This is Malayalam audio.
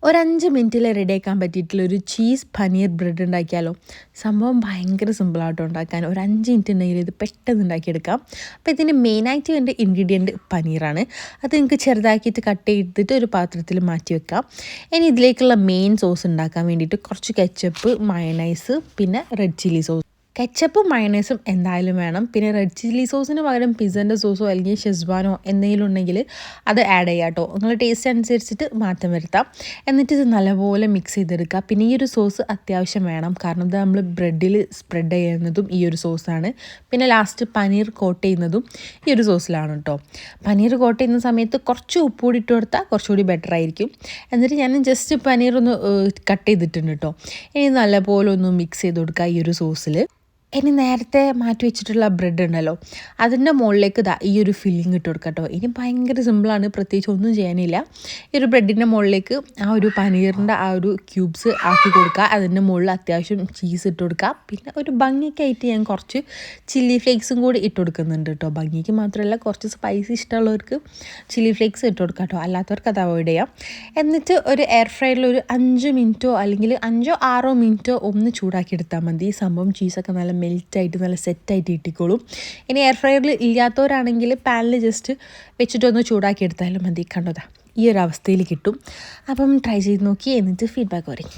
ഒരു 5 മിനിറ്റിൽ റെഡിയാക്കാൻ പറ്റിയിട്ടുള്ള ഒരു ചീസ് പനീർ ബ്രെഡ് ഉണ്ടാക്കിയാലോ. സംഭവം ഭയങ്കര സിമ്പിളായിട്ട് ഉണ്ടാക്കാൻ. ഒരു 5 മിനിറ്റ് ഉണ്ടെങ്കിൽ ഇത് പെട്ടെന്ന് ഉണ്ടാക്കിയെടുക്കാം. അപ്പോൾ ഇതിൻ്റെ മെയിനായിട്ട് വേണ്ട ഇൻഗ്രീഡിയൻറ്റ് പനീറാണ്. അത് നിങ്ങൾക്ക് ചെറുതാക്കിയിട്ട് കട്ട് ചെയ്തിട്ട് ഒരു പാത്രത്തിൽ മാറ്റി വെക്കാം. ഇനി ഇതിലേക്കുള്ള മെയിൻ സോസ് ഉണ്ടാക്കാൻ വേണ്ടിയിട്ട് കുറച്ച് കെച്ചപ്പ്, മയണൈസ്, പിന്നെ റെഡ് ചില്ലി സോസ്. കെച്ചപ്പും മയണൈസും എന്തായാലും വേണം. പിന്നെ റെഡ് ചില്ലി സോസിന് പകരം പിസ്സൻ്റെ സോസോ അല്ലെങ്കിൽ ഷെസ്വാനോ എന്തെങ്കിലും ഉണ്ടെങ്കിൽ അത് ആഡ് ചെയ്യാം കേട്ടോ. നിങ്ങൾ ടേസ്റ്റ് അനുസരിച്ചിട്ട് മാറ്റം വരുത്താം. എന്നിട്ട് ഇത് നല്ലപോലെ മിക്സ് ചെയ്തെടുക്കുക. പിന്നെ ഈ ഒരു സോസ് അത്യാവശ്യം വേണം, കാരണം ഇത് നമ്മൾ ബ്രെഡിൽ സ്പ്രെഡ് ചെയ്യുന്നതും ഈ ഒരു സോസാണ്. പിന്നെ ലാസ്റ്റ് പനീർ കോട്ട് ചെയ്യുന്നതും ഈ ഒരു സോസിലാണ് കേട്ടോ. പനീർ കോട്ട് ചെയ്യുന്ന സമയത്ത് കുറച്ച് ഉപ്പ് കൂടി ഇട്ട് കൊടുത്താൽ കുറച്ചുകൂടി ബെറ്റർ ആയിരിക്കും. എന്നിട്ട് ഞാൻ ജസ്റ്റ് പനീർ ഒന്ന് കട്ട് ചെയ്തിട്ടുണ്ട് കേട്ടോ. ഇനി നല്ലപോലെ ഒന്ന് മിക്സ് ചെയ്ത് കൊടുക്കുക ഈ ഒരു സോസിൽ. ഇനി നേരത്തെ മാറ്റി വെച്ചിട്ടുള്ള ബ്രെഡ് ഉണ്ടല്ലോ, അതിൻ്റെ മുകളിലേക്ക് ഈ ഒരു ഫില്ലിങ് ഇട്ട് കൊടുക്കുക കേട്ടോ. ഇനി ഭയങ്കര സിമ്പിളാണ്, പ്രത്യേകിച്ച് ഒന്നും ചെയ്യാനില്ല. ഈ ഒരു ബ്രെഡിൻ്റെ മുകളിലേക്ക് ആ ഒരു പനീറിൻ്റെ ആ ഒരു ക്യൂബ്സ് ആക്കി കൊടുക്കുക. അതിൻ്റെ മുകളിൽ അത്യാവശ്യം ചീസ് ഇട്ട് കൊടുക്കുക. പിന്നെ ഒരു ഭംഗിക്കായിട്ട് ഞാൻ കുറച്ച് ചില്ലി ഫ്ലേക്സും കൂടി ഇട്ട് കൊടുക്കുന്നുണ്ട് കേട്ടോ. ഭംഗിക്ക് മാത്രമല്ല, കുറച്ച് സ്പൈസി ഇഷ്ടമുള്ളവർക്ക് ചില്ലി ഫ്ലേക്സ് ഇട്ട് കൊടുക്കുക കേട്ടോ, അല്ലാത്തവർക്ക് അത് അവോയ്ഡ് ചെയ്യാം. എന്നിട്ട് ഒരു എയർ ഫ്രയറിൽ ഒരു 5 മിനിറ്റോ അല്ലെങ്കിൽ 5-6 മിനിറ്റോ ഒന്ന് ചൂടാക്കി എടുത്താൽ മതി. ഈ സംഭവം ചീസൊക്കെ നല്ല മെൽറ്റായിട്ട് നല്ല സെറ്റായിട്ട് കിട്ടിക്കോളും. ഇനി എയർ ഫ്രയറിൽ ഇല്ലാത്തവരാണെങ്കിൽ പാനിൽ ജസ്റ്റ് വെച്ചിട്ടൊന്ന് ചൂടാക്കി എടുത്താലും മതി. കണ്ടോതാ ഈ ഒരു അവസ്ഥയിൽ കിട്ടും. അപ്പം ട്രൈ ചെയ്ത് നോക്കി, എന്നിട്ട് ഫീഡ്ബാക്ക് പറയും.